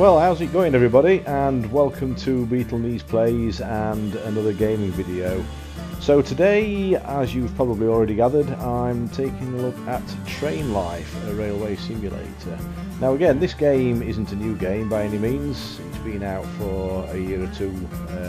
Well, how's it going everybody, and welcome to Beetle Knees Plays and another gaming video. So today, as you've probably already gathered, I'm taking a look at Train Life, a railway simulator. Now again, this game isn't a new game by any means. It's been out for a year or two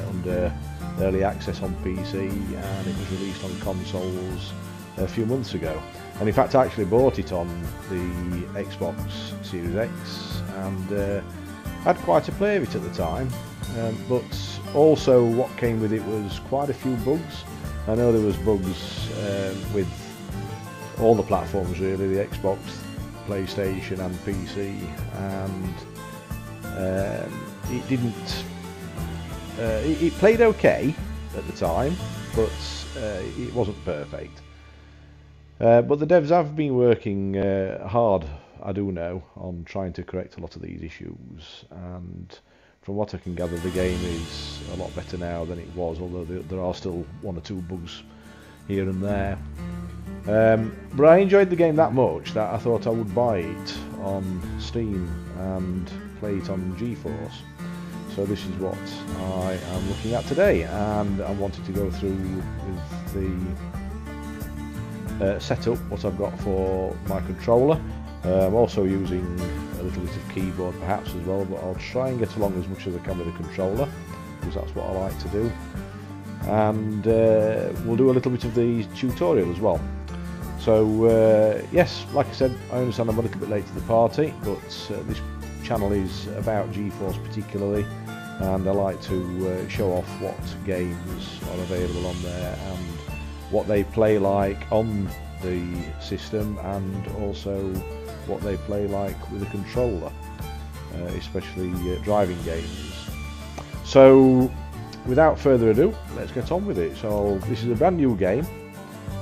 under early access on PC, and it was released on consoles a few months ago. And in fact I actually bought it on the Xbox Series X and had quite a play of it at the time, but also what came with it was quite a few bugs. I know there was bugs with all the platforms really, the Xbox, PlayStation and PC, and it didn't it played okay at the time, but it wasn't perfect. But the devs have been working hard, I do know, on trying to correct a lot of these issues, and from what I can gather the game is a lot better now than it was, although there are still one or two bugs here and there. But I enjoyed the game that much that I thought I would buy it on Steam and play it on Geforce. So this is what I am looking at today, and I wanted to go through with the setup, what I've got for my controller. I'm also using a little bit of keyboard perhaps as well, but I'll try and get along as much as I can with the controller, because that's what I like to do. And we'll do a little bit of the tutorial as well. So yes, like I said, I understand I'm a little bit late to the party, but this channel is about Geforce particularly, and I like to show off what games are available on there and what they play like on the system, and also what they play like with a controller, especially driving games. So without further ado, let's get on with it. So this is a brand new game,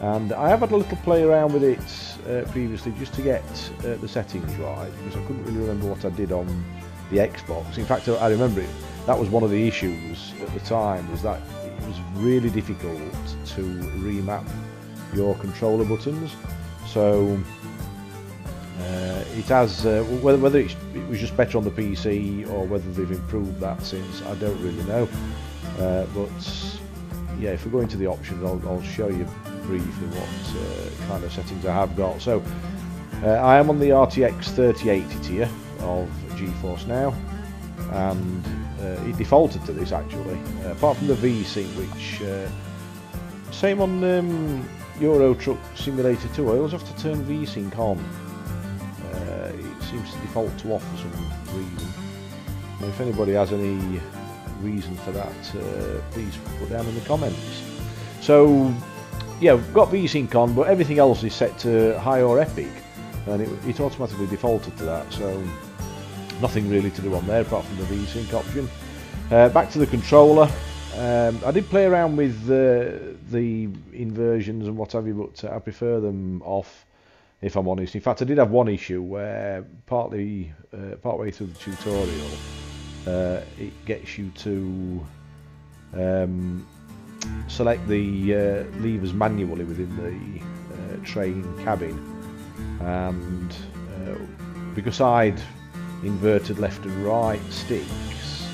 and I have had a little play around with it previously just to get the settings right, because I couldn't really remember what I did on the Xbox. In fact, I remember it, that was one of the issues at the time, was that it was really difficult to remap your controller buttons. So it has whether it was just better on the PC or whether they've improved that since, I don't really know. But yeah, if we go into the options, I'll show you briefly what kind of settings I have got. So I am on the RTX 3080 tier of Geforce now, and it defaulted to this actually, apart from the VSync, which same on Euro Truck Simulator 2, I always have to turn VSync on. It seems to default to off for some reason. And if anybody has any reason for that, please put down in the comments. So yeah, we've got VSync on, but everything else is set to high or epic, and it automatically defaulted to that, so nothing really to do on there apart from the VSync option. Back to the controller. I did play around with the inversions and what have you, but I prefer them off, if I'm honest. In fact, I did have one issue where partway through the tutorial, it gets you to select the levers manually within the train cabin, and because I'd inverted left and right sticks,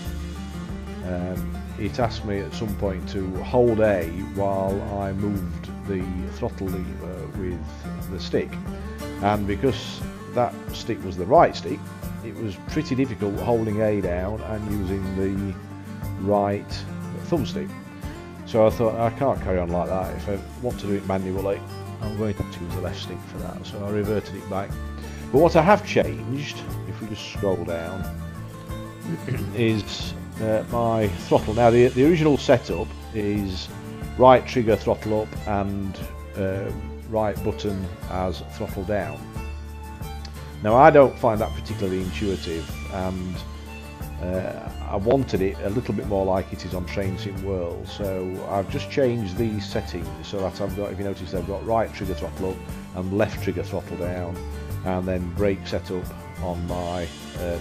it asked me at some point to hold A while I moved the throttle lever with the stick, and because that stick was the right stick, it was pretty difficult holding A down and using the right thumbstick. So I thought, I can't carry on like that. If I want to do it manually, I'm going to use the left stick for that, so I reverted it back. But what I have changed, if we just scroll down, is my throttle. Now the original setup is right trigger throttle up and right button as throttle down. Now I don't find that particularly intuitive, and I wanted it a little bit more like it is on Train Sim World, so I've just changed these settings so that I've got, if you notice, I've got right trigger throttle up and left trigger throttle down, and then brake setup on my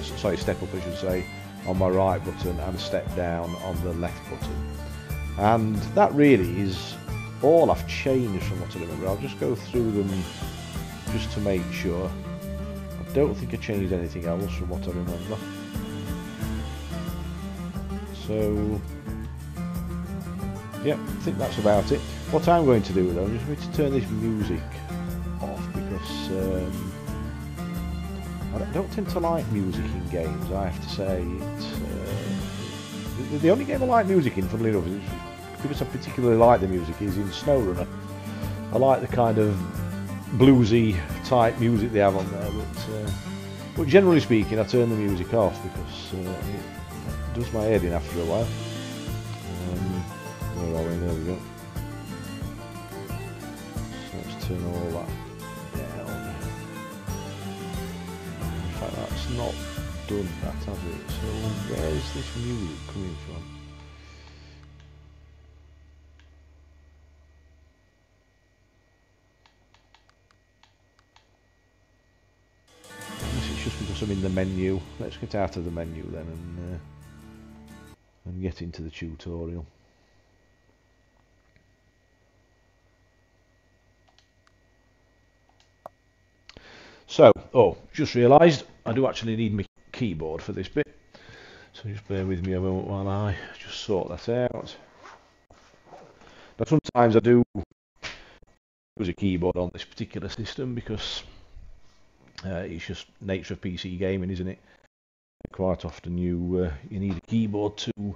step up I should say, on my right button, and step down on the left button. And that really is all I've changed from what I remember. I'll just go through them just to make sure. I don't think I changed anything else from what I remember. So yeah, I think that's about it. What I'm going to do though, I'm just going to turn this music off because I don't tend to like music in games, I have to say. The only game I like music in, funnily enough, is because I particularly like the music, is in SnowRunner. I like the kind of bluesy type music they have on there, but generally speaking I turn the music off because it does my head in after a while. Where are we? There we go. So let's turn all that down. In fact, that's not done that, has it? So where is this music coming from? It's just because I'm in the menu. Let's get out of the menu then and get into the tutorial. So, just realised I do actually need my keyboard for this bit. So just bear with me a moment while I just sort that out. Now sometimes I do use a keyboard on this particular system because it's just nature of PC gaming, isn't it? Quite often you need a keyboard to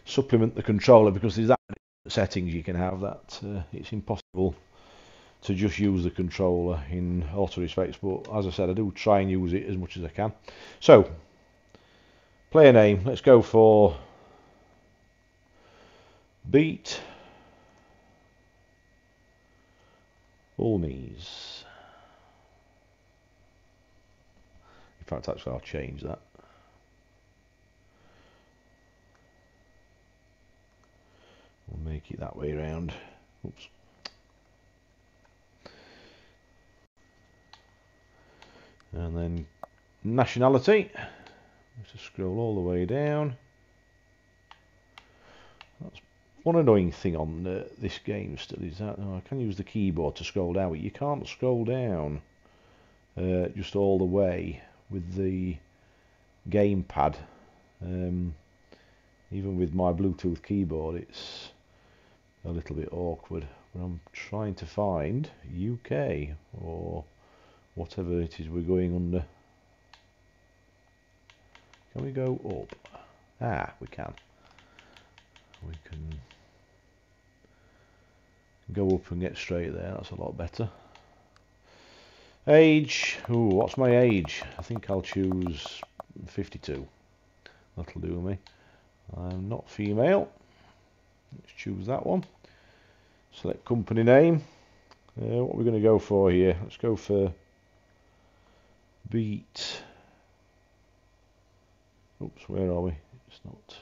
supplement the controller because there's that many settings you can have that it's impossible to just use the controller in auto respects. But as I said, I do try and use it as much as I can. So, player name, let's go for Beat Ulmies. In fact, actually I'll change that. We'll make it that way around. Oops. And then nationality. Let's just scroll all the way down. That's one annoying thing on this game still, is that I can use the keyboard to scroll down, but you can't scroll down just all the way with the gamepad. Even with my Bluetooth keyboard, it's a little bit awkward. But I'm trying to find UK or whatever it is we're going under. Can we go up? Ah, we can. We can go up and get straight there. That's a lot better. Age. Ooh, what's my age? I think I'll choose 52. That'll do me. I'm not female. Let's choose that one. Select company name. What we're going to go for here? Let's go for Beat. Oops, where are we? It's not.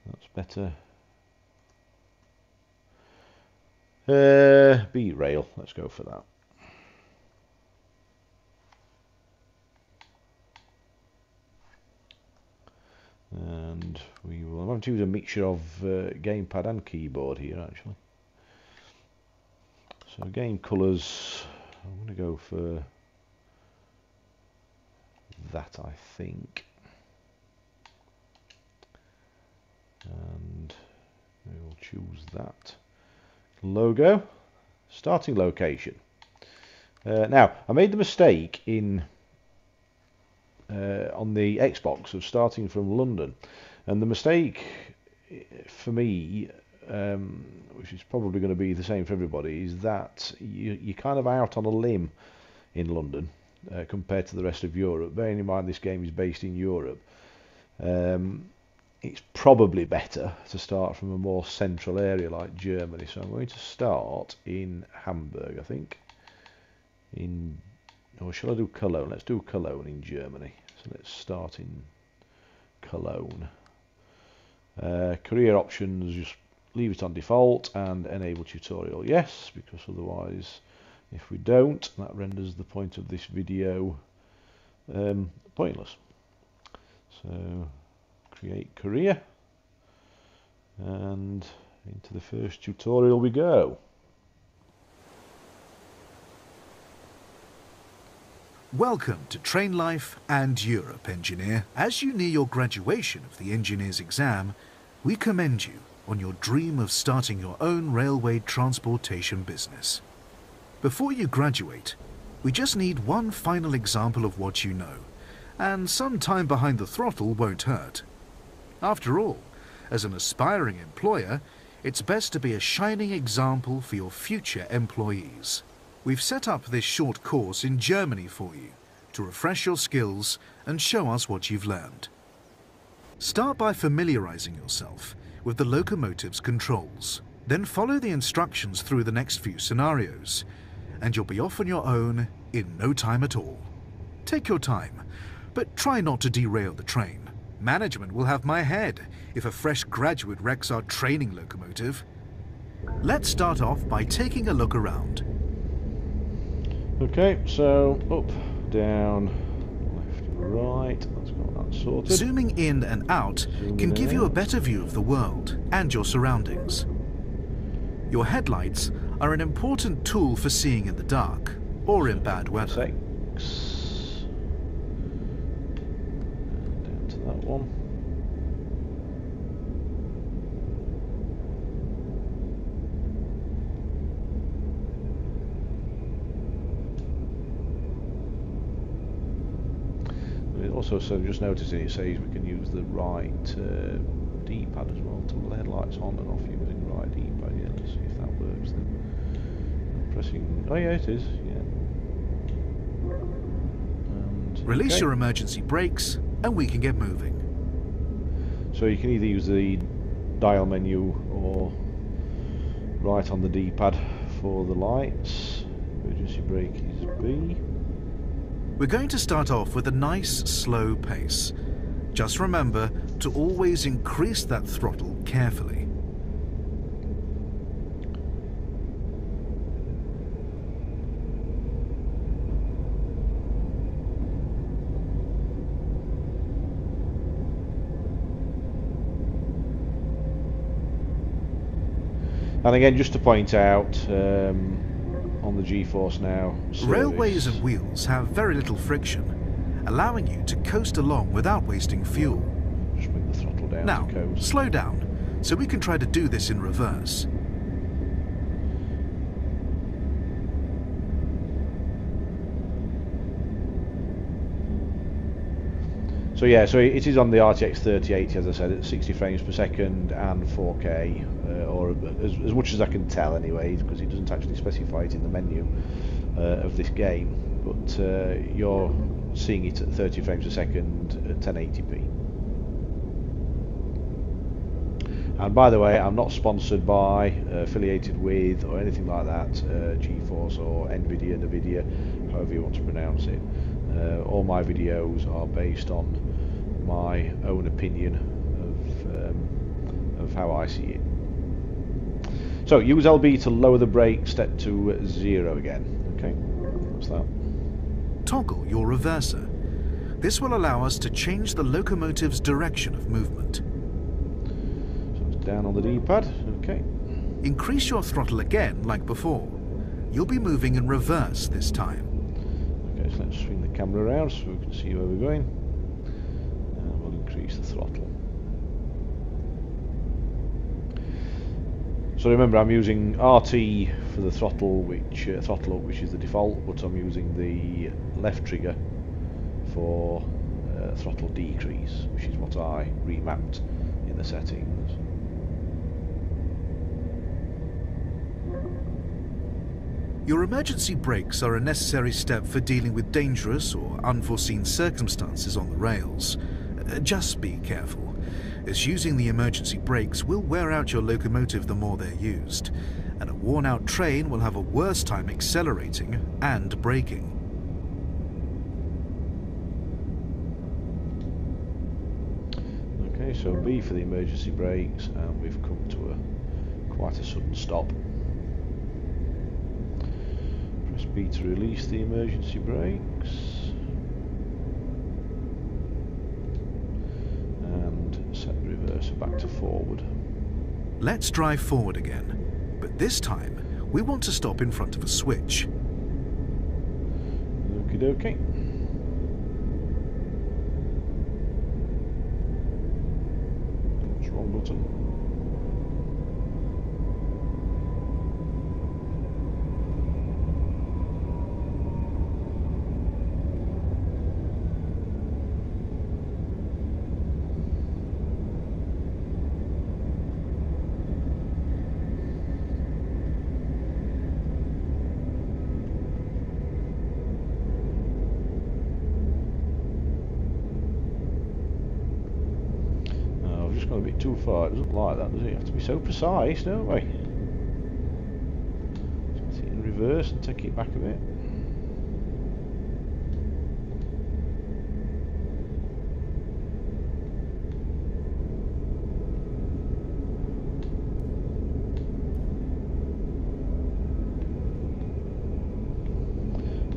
That's better. Beat rail. Let's go for that. And we will. I'm going to use a mixture of gamepad and keyboard here actually. So game colours. I'm going to go for that, I think. And we will choose that. Logo. Starting location. Now, I made the mistake in on the Xbox of starting from London, and the mistake for me, which is probably going to be the same for everybody, is that you're kind of out on a limb in London compared to the rest of Europe. Bearing in mind this game is based in Europe, it's probably better to start from a more central area like Germany. So I'm going to start in Hamburg, I think. Or shall I do Cologne? Let's do Cologne in Germany. So let's start in Cologne. Career options, just leave it on default and enable tutorial, yes, because otherwise, if we don't, that renders the point of this video pointless. So create career, and into the first tutorial we go. Welcome to Train Life and Europe, engineer. As you near your graduation of the engineer's exam, we commend you on your dream of starting your own railway transportation business. Before you graduate, we just need one final example of what you know, and some time behind the throttle won't hurt. After all, as an aspiring employer, it's best to be a shining example for your future employees. We've set up this short course in Germany for you to refresh your skills and show us what you've learned. Start by familiarizing yourself with the locomotive's controls. Then follow the instructions through the next few scenarios, and you'll be off on your own in no time at all. Take your time, but try not to derail the train. Management will have my head if a fresh graduate wrecks our training locomotive. Let's start off by taking a look around. Okay, so up, down, left, right. Let's got that sorted. Zooming in and out can give you a better view of the world and your surroundings. Your headlights are an important tool for seeing in the dark or in bad weather. Down to that one. Also, so just noticing it says we can use the right D-pad as well. Toggle the headlights on and off using the right D-pad. Yeah, let's see if that works then. I'm pressing. Oh yeah, it is. Yeah. And, Release your emergency brakes, and we can get moving. So you can either use the dial menu or right on the D-pad for the lights. Emergency brake is B. We're going to start off with a nice, slow pace. Just remember to always increase that throttle carefully. And again, just to point out, on the Geforce now, railways and wheels have very little friction, allowing you to coast along without wasting fuel. Just bring the throttle down now, to coast. Slow down, so we can try to do this in reverse. So yeah, so it is on the RTX 3080, as I said, at 60 frames per second and 4K, or as much as I can tell anyway, because it doesn't actually specify it in the menu of this game, but you're seeing it at 30 frames a second at 1080p. And by the way, I'm not sponsored by, affiliated with, or anything like that, Geforce or Nvidia, however you want to pronounce it. All my videos are based on my own opinion of how I see it. So use LB to lower the brake step to 0 again. Okay, what's that? Toggle your reverser. This will allow us to change the locomotive's direction of movement. So it's down on the D-pad. Okay. Increase your throttle again like before. You'll be moving in reverse this time. Okay, so let's swing the camera around so we can see where we're going, and we'll increase the throttle. So remember, I'm using RT for the throttle, which throttle up, which is the default, but I'm using the left trigger for throttle decrease, which is what I remapped in the settings. Your emergency brakes are a necessary step for dealing with dangerous or unforeseen circumstances on the rails. Just be careful, as using the emergency brakes will wear out your locomotive the more they're used, and a worn-out train will have a worse time accelerating and braking. Okay, so B for the emergency brakes, and we've come to quite a sudden stop. Press B to release the emergency brakes, and set the reverser back to forward. Let's drive forward again, but this time we want to stop in front of a switch. Okie dokie. button. Gone a bit too far. It doesn't like that, does it? You have to be so precise, don't we? Put it in reverse and take it back a bit.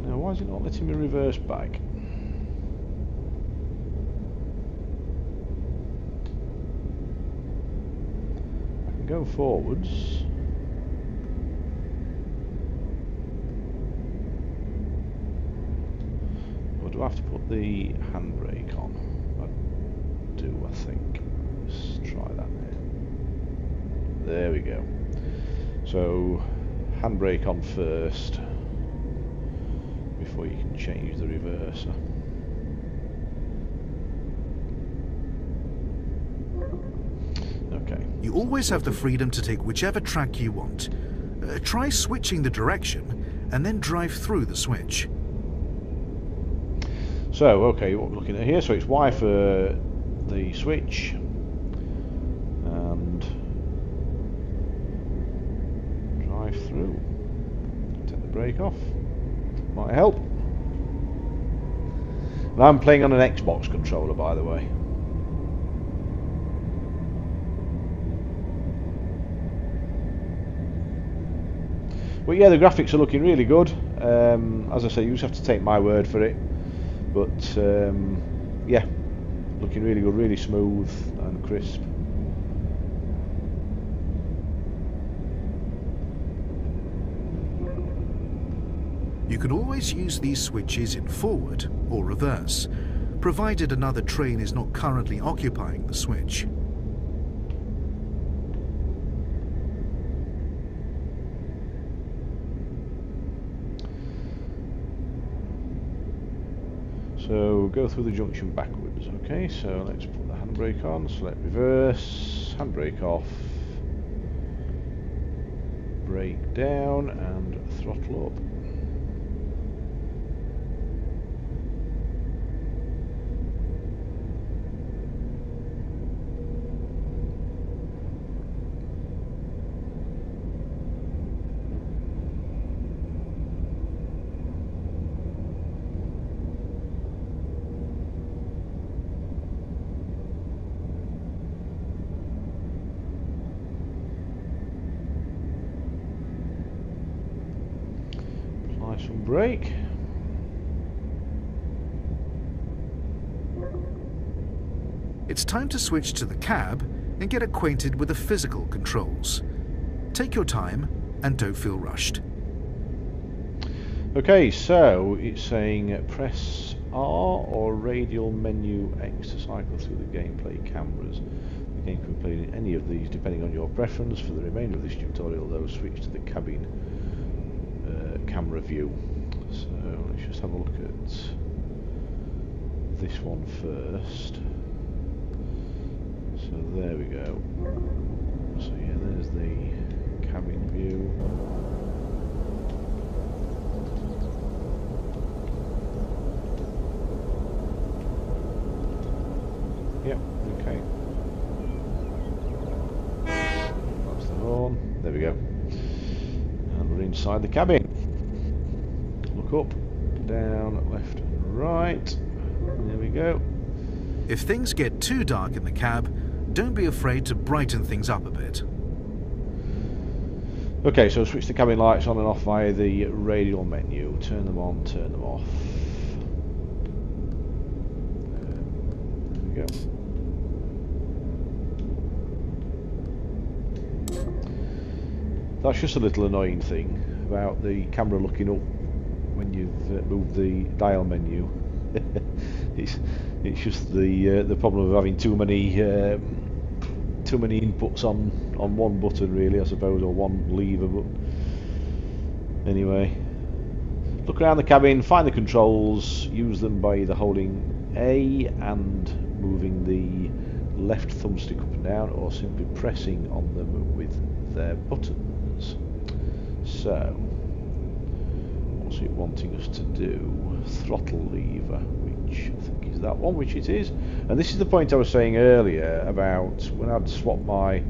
Now, why is it not letting me reverse back? Go forwards. Or do I have to put the handbrake on? I do, I think. Let's try that now. There we go. So, handbrake on first before you can change the reverser. You always have the freedom to take whichever track you want. Try switching the direction and then drive through the switch. So, okay, what we're looking at here, so it's Y for the switch and drive through. Take the brake off. Might help. And I'm playing on an Xbox controller, by the way. But yeah, the graphics are looking really good. As I say, you just have to take my word for it. But yeah, looking really good, really smooth and crisp. You can always use these switches in forward or reverse, provided another train is not currently occupying the switch. So go through the junction backwards. Okay, so let's put the handbrake on, select reverse, handbrake off, brake down and throttle up. Some brake. It's time to switch to the cab and get acquainted with the physical controls. Take your time and don't feel rushed. Okay, so it's saying press R or radial menu X to cycle through the gameplay cameras. The game can be played in any of these depending on your preference. For the remainder of this tutorial though, switch to the cabin camera view. So let's just have a look at this one first. So there we go. So yeah, there's the cabin view. Yep, okay. That's the horn. There we go. And we're inside the cabin. Look up, down, left and right. There we go. If things get too dark in the cab, don't be afraid to brighten things up a bit. Okay, so switch the cabin lights on and off via the radial menu. Turn them on, turn them off. There we go. That's just a little annoying thing about the camera looking up when you've moved the dial menu. it's just the problem of having too too many inputs on one button really, I suppose, or one lever. But anyway, look around the cabin, find the controls, use them by either holding A and moving the left thumbstick up and down, or simply pressing on them with their buttons. So, what's it wanting us to do? Throttle lever, which I think is that one, which it is. And this is the point I was saying earlier about when I'd swap my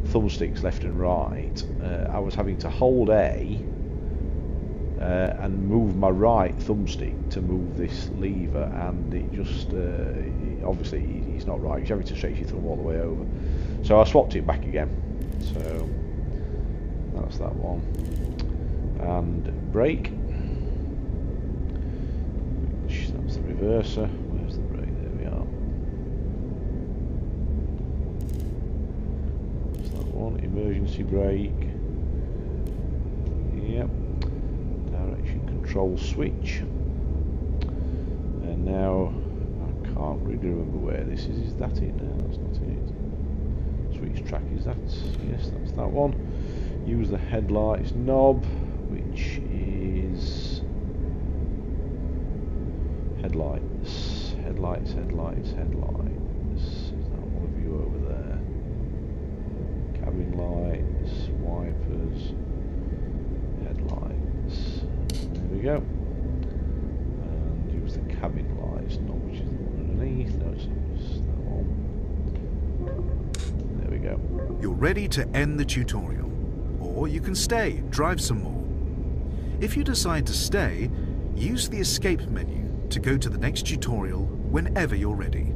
thumbsticks left and right, I was having to hold A and move my right thumbstick to move this lever, and it just obviously it's not right. You're having to stretch your thumb all the way over. So I swapped it back again. So that's that one. And brake, which that's the reverser. Where's the brake? There we are. That's that one. Emergency brake. Yep. Direction control switch. And now I can't really remember where this is. Is that it? No, that's not it. Switch track, is that? Yes, that's that one. Use the headlights knob, which is headlights. Is that one of you over there? Cabin lights, wipers, headlights. There we go. And use the cabin lights knob, which is the one underneath. No, it's that one. There we go. You're ready to end the tutorial, or you can stay and drive some more. If you decide to stay, use the escape menu to go to the next tutorial whenever you're ready.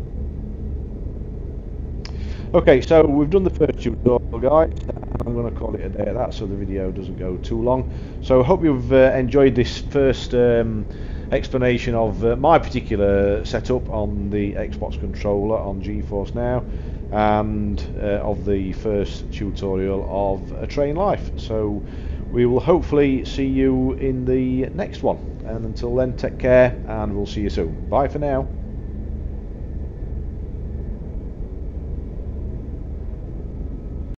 Okay, so we've done the first tutorial, guys. I'm going to call it a day at that, so the video doesn't go too long. So I hope you've enjoyed this first explanation of my particular setup on the Xbox controller on Geforce Now, and of the first tutorial of A Train Life. So we will hopefully see you in the next one, and until then, take care and we'll see you soon. Bye for now.